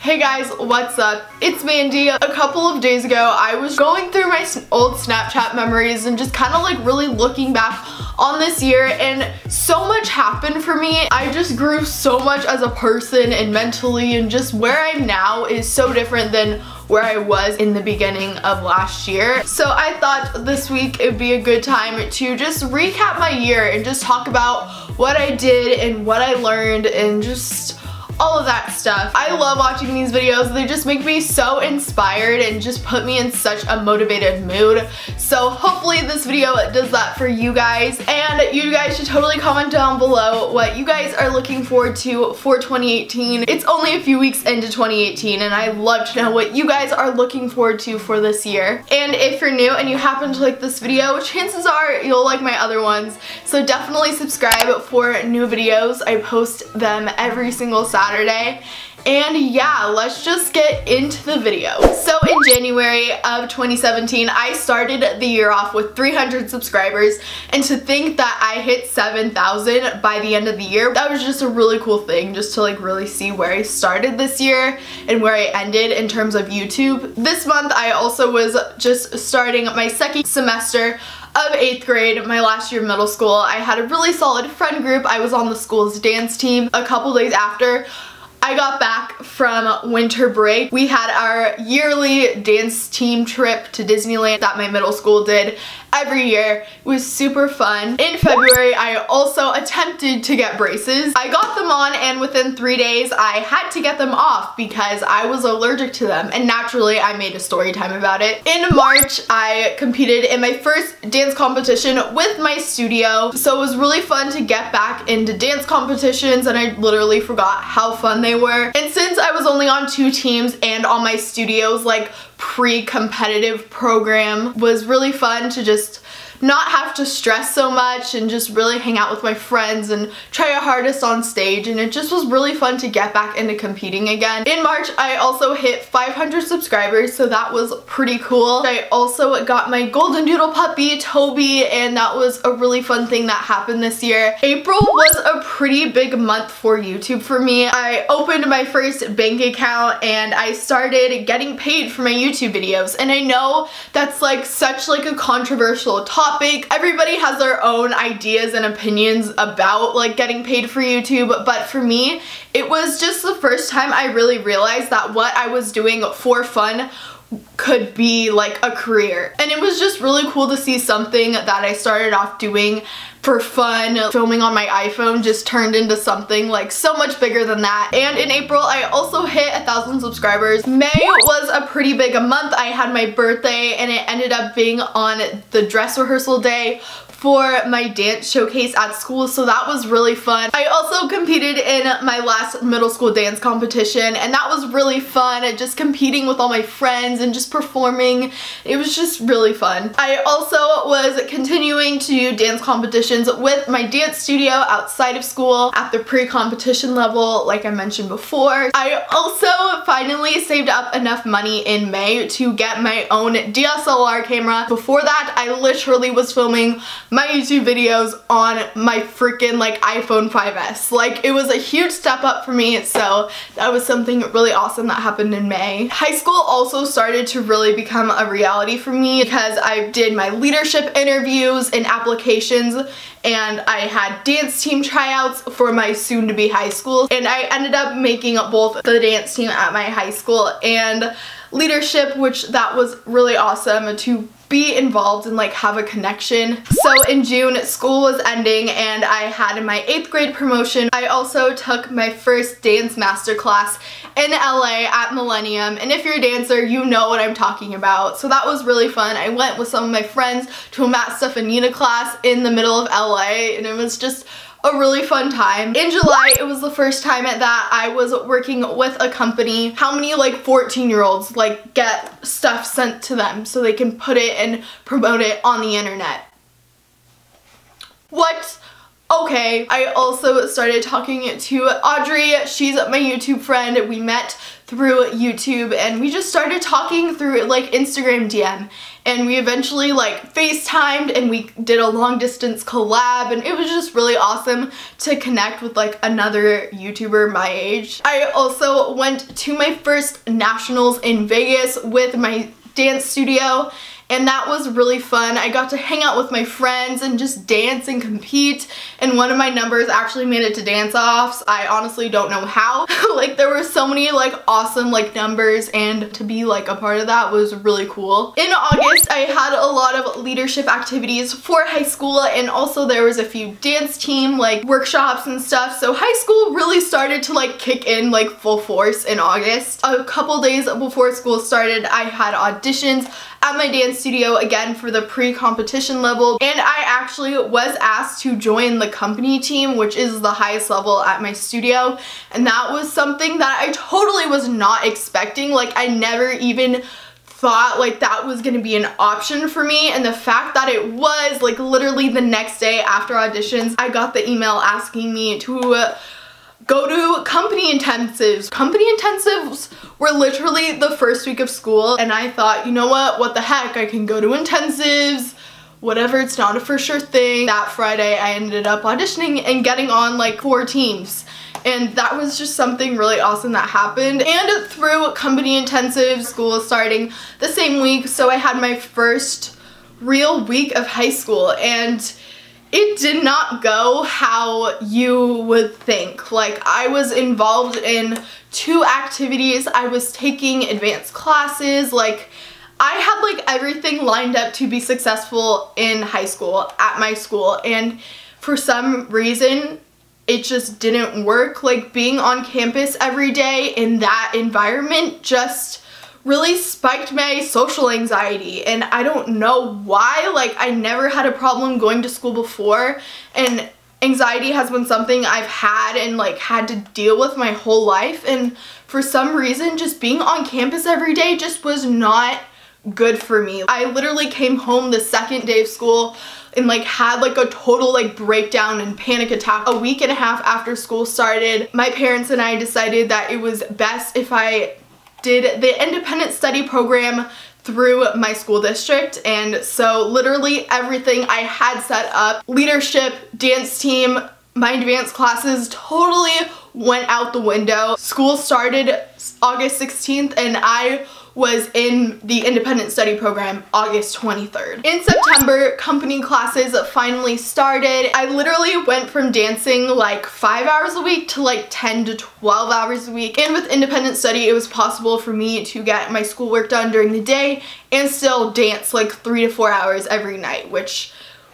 Hey guys, what's up? It's Mandy. A couple of days ago, I was going through my old Snapchat memories and just kind of like really looking back on this year, and so much happened for me. I just grew so much as a person and mentally, and just where I'm now is so different than where I was in the beginning of last year. So I thought this week it'd be a good time to just recap my year and just talk about what I did and what I learned and just all of that stuff. I love watching these videos. They just make me so inspired and just put me in such a motivated mood. So hopefully this video does that for you guys. And you guys should totally comment down below what you guys are looking forward to for 2018. It's only a few weeks into 2018 and I'd love to know what you guys are looking forward to for this year. And if you're new and you happen to like this video, chances are you'll like my other ones. So definitely subscribe for new videos. I post them every single Saturday. And yeah, let's just get into the video. So in January of 2017, I started the year off with 300 subscribers, and to think that I hit 7,000 by the end of the year, that was just a really cool thing, just to like really see where I started this year and where I ended in terms of YouTube. This month I also was just starting my second semester of 8th grade, my last year of middle school. I had a really solid friend group. I was on the school's dance team. A couple days after I got back from winter break, we had our yearly dance team trip to Disneyland that my middle school did every year. It was super fun. In February, I also attempted to get braces. I got them on, and within 3 days, I had to get them off because I was allergic to them, and naturally, I made a story time about it. In March, I competed in my first dance competition with my studio, so it was really fun to get back into dance competitions, and I literally forgot how fun they were. And since I was only on 2 teams and on my studio's like pre-competitive program, was really fun to just not have to stress so much and just really hang out with my friends and try our hardest on stage, and it just was really fun to get back into competing again. In March, I also hit 500 subscribers, so that was pretty cool. I also got my golden doodle puppy, Toby, and that was a really fun thing that happened this year. April was a pretty big month for YouTube for me. I opened my first bank account and I started getting paid for my YouTube videos, and I know that's like such like a controversial topic. Everybody has their own ideas and opinions about like getting paid for YouTube, but for me, it was just the first time I really realized that what I was doing for fun could be like a career. And it was just really cool to see something that I started off doing for fun, filming on my iPhone, just turned into something like so much bigger than that. And in April, I also hit 1,000 subscribers. May was a pretty big month. I had my birthday, and it ended up being on the dress rehearsal day for my dance showcase at school, so that was really fun. I also competed in my last middle school dance competition, and that was really fun, just competing with all my friends and just performing. It was just really fun. I also was continuing to do dance competitions with my dance studio outside of school at the pre-competition level, like I mentioned before. I also finally saved up enough money in May to get my own DSLR camera. Before that, I literally was filming my YouTube videos on my freaking like iPhone 5S. Like, it was a huge step up for me, so that was something really awesome that happened in May. High school also started to really become a reality for me because I did my leadership interviews and applications, and I had dance team tryouts for my soon-to-be high school, and I ended up making both the dance team at my high school and leadership, which that was really awesome to be involved and like have a connection. So in June, school was ending and I had my 8th grade promotion. I also took my first dance master class in LA at Millennium, and if you're a dancer, you know what I'm talking about. So that was really fun. I went with some of my friends to a Matt Stefanina class in the middle of LA, and it was just a really fun time. In July, it was the first time that I was working with a company. How many like 14-year-olds like get stuff sent to them so they can put it and promote it on the internet? What okay. I also started talking to Audrey. She's my YouTube friend. We met through YouTube and we just started talking through like Instagram DM, and we eventually like FaceTimed and we did a long distance collab, and it was just really awesome to connect with like another YouTuber my age. I also went to my first nationals in Vegas with my dance studio, and that was really fun. I got to hang out with my friends and just dance and compete, and one of my numbers actually made it to dance-offs. I honestly don't know how. Like, there were so many like awesome like numbers, and to be like a part of that was really cool. In August, I had a lot of leadership activities for high school, and also there was a few dance team like workshops and stuff, so high school really started to like kick in like full force in August. A couple days before school started, I had auditions at my dance studio again for the pre-competition level, and I actually was asked to join the company team, which is the highest level at my studio, and that was something that I totally was not expecting. Like, I never even thought like that was gonna be an option for me, and the fact that it was, like, literally the next day after auditions, I got the email asking me to go to company intensives. Company intensives were literally the first week of school, and I thought, you know what the heck, I can go to intensives, whatever, it's not a for sure thing. That Friday I ended up auditioning and getting on like 4 teams, and that was just something really awesome that happened. And through company intensives, school is starting the same week, so I had my first real week of high school, and it did not go how you would think. Like, I was involved in 2 activities. I was taking advanced classes. Like, I had like everything lined up to be successful in high school at my school, and for some reason it just didn't work. Like, being on campus every day in that environment just really spiked my social anxiety, and I don't know why. Like, I never had a problem going to school before, and anxiety has been something I've had and like had to deal with my whole life, and for some reason just being on campus every day just was not good for me. I literally came home the second day of school and like had like a total like breakdown and panic attack. A week and a half after school started, my parents and I decided that it was best if I did the independent study program through my school district, and so literally everything I had set up, leadership, dance team, my advanced classes, totally went out the window. School started August 16th and I was in the independent study program August 23rd. In September, company classes finally started. I literally went from dancing like 5 hours a week to like 10 to 12 hours a week. And with independent study, it was possible for me to get my schoolwork done during the day and still dance like 3 to 4 hours every night, which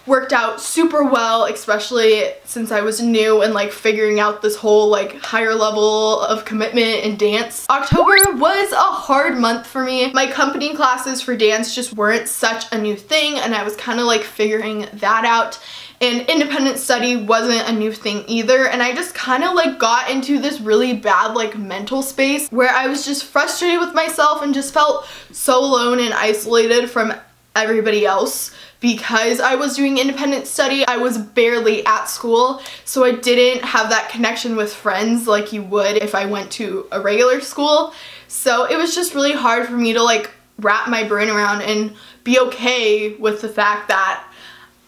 worked out super well, especially since I was new and like figuring out this whole like higher level of commitment in dance. October was a hard month for me. My company classes for dance just weren't such a new thing, and I was kind of like figuring that out. And independent study wasn't a new thing either, and I just kind of like got into this really bad like mental space where I was just frustrated with myself and just felt so alone and isolated from everybody else. Because I was doing independent study, I was barely at school, so I didn't have that connection with friends like you would if I went to a regular school. So it was just really hard for me to like wrap my brain around and be okay with the fact that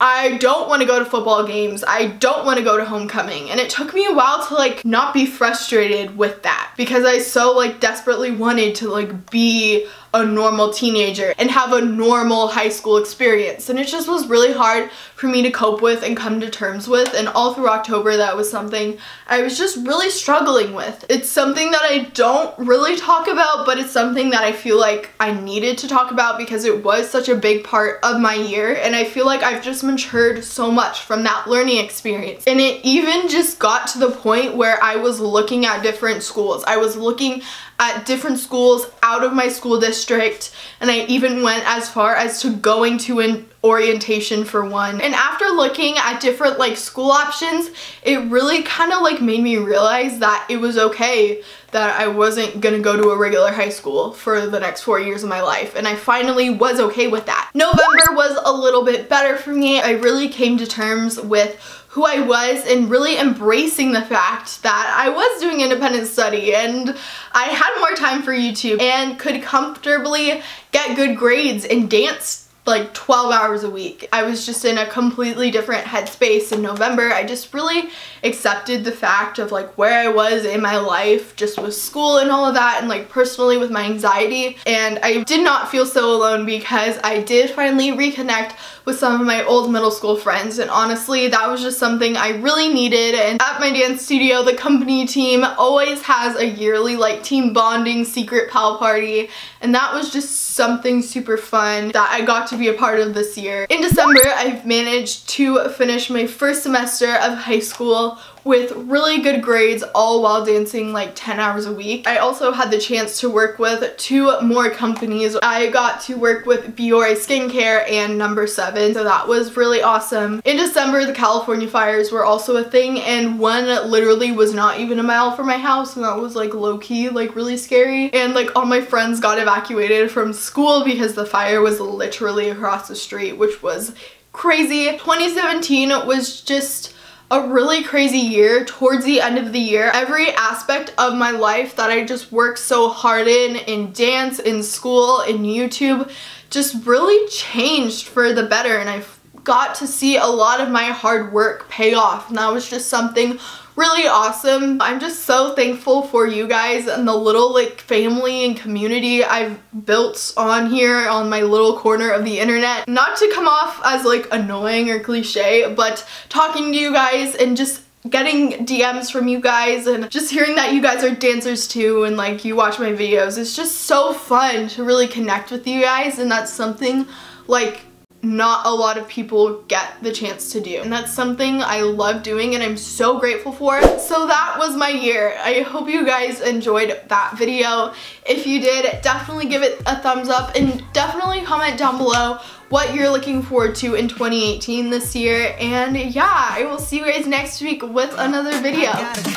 I don't want to go to football games, I don't want to go to homecoming, and it took me a while to like not be frustrated with that because I so like desperately wanted to like be a normal teenager and have a normal high school experience, and it just was really hard for me to cope with and come to terms with. And all through October, that was something I was just really struggling with. It's something that I don't really talk about, but it's something that I feel like I needed to talk about because it was such a big part of my year, and I feel like I've just matured so much from that learning experience. And it even just got to the point where I was looking at different schools. I was looking at different schools out of my school district, and I even went as far as to going to an orientation for one. And after looking at different like school options, it really kind of like made me realize that it was okay that I wasn't gonna go to a regular high school for the next 4 years of my life, and I finally was okay with that. November was a little bit better for me. I really came to terms with who I was and really embracing the fact that I was doing independent study and I had more time for YouTube and could comfortably get good grades and dance like 12 hours a week. I was just in a completely different headspace in November. I just really accepted the fact of like where I was in my life, just with school and all of that, and like personally with my anxiety. And I did not feel so alone because I did finally reconnect with some of my old middle school friends, and honestly that was just something I really needed. And at my dance studio, the company team always has a yearly like team bonding secret pal party, and that was just something super fun that I got to be a part of this year. In December, I've managed to finish my first semester of high school with really good grades, all while dancing like 10 hours a week. I also had the chance to work with 2 more companies. I got to work with Biore Skincare and Number 7, so that was really awesome. In December, the California fires were also a thing, and one literally was not even a mile from my house, and that was like low-key, like really scary. And like all my friends got evacuated from school because the fire was literally across the street, which was crazy. 2017 was just a really crazy year. Towards the end of the year, every aspect of my life that I just worked so hard in dance, in school, in YouTube, just really changed for the better, and I got to see a lot of my hard work pay off, and that was just something really awesome. I'm just so thankful for you guys and the little like family and community I've built on here on my little corner of the internet. Not to come off as like annoying or cliche, but talking to you guys and just getting DMs from you guys and just hearing that you guys are dancers too and like you watch my videos, it's just so fun to really connect with you guys, and that's something like not a lot of people get the chance to do, and that's something I love doing and I'm so grateful for. So that was my year. I hope you guys enjoyed that video. If you did, definitely give it a thumbs up and definitely comment down below what you're looking forward to in 2018 this year. And yeah, I will see you guys next week with another video.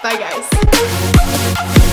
Bye guys.